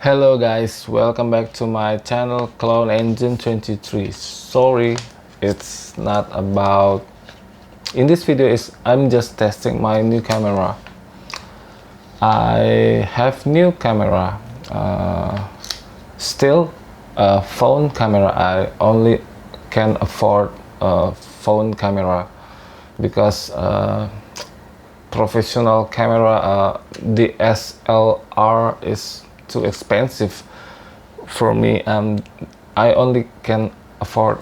Hello guys, welcome back to my channel Clone Engine 23. Sorry, it's not about in this video I'm just testing my new camera. I have new camera, still a phone camera. I only can afford a phone camera because professional camera, DSLR is too expensive for me. I only can afford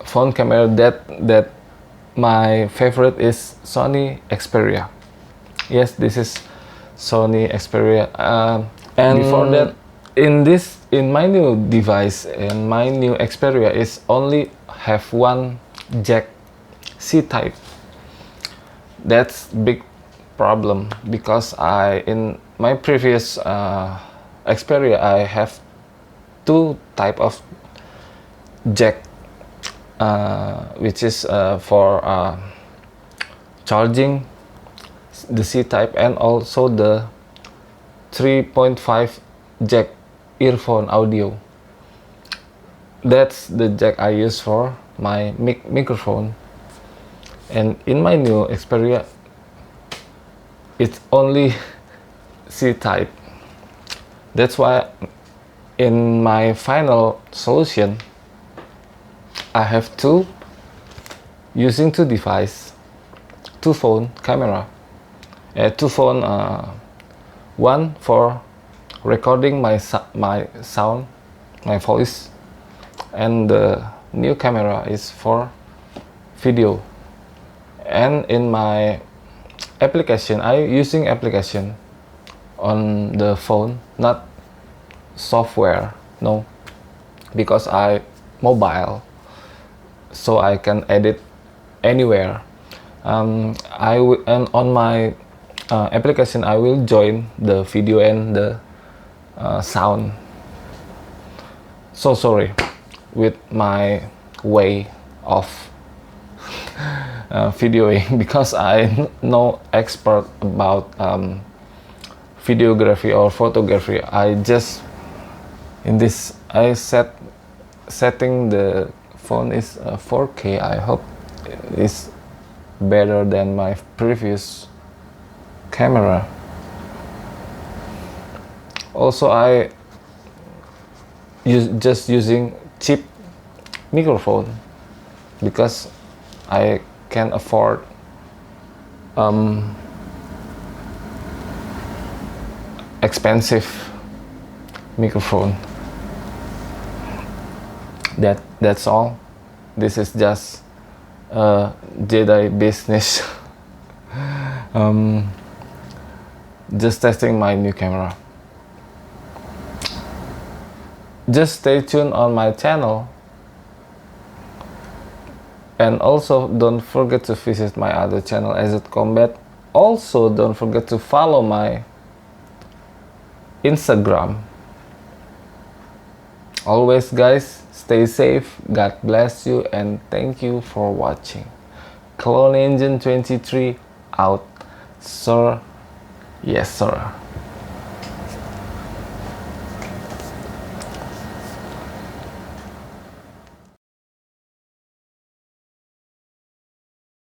phone camera. That my favorite is Sony Xperia. Yes, this is Sony Xperia. And before that, in my new device, in my new Xperia is only have one jack, C type. That's big problem because in my previous Xperia I have two type of jack, which is for charging, the C type, and also the 3.5 jack earphone audio. That's the jack I use for my microphone. And in my new Xperia, it's only C type. That's why in my final solution, I have using two device, two phone camera, two phone. One for recording my sound, my voice, and the new camera is for video. And in my application, I using application on the phone, not software, no, because I mobile, so I can edit anywhere. And on my application I will join the video and the sound. So sorry with my way of videoing because I'm no expert about videography or photography. I just setting the phone is 4K. I hope it's better than my previous camera. Also, I just using cheap microphone because I can afford expensive microphone. That's all. This is just Jedi business. Just testing my new camera. Just stay tuned on my channel, and also don't forget to visit my other channel, Azet Combat. Also don't forget to follow my Instagram. Always guys, stay safe, God bless you, and thank you for watching. Clone Engine 23 out, sir. Yes sir.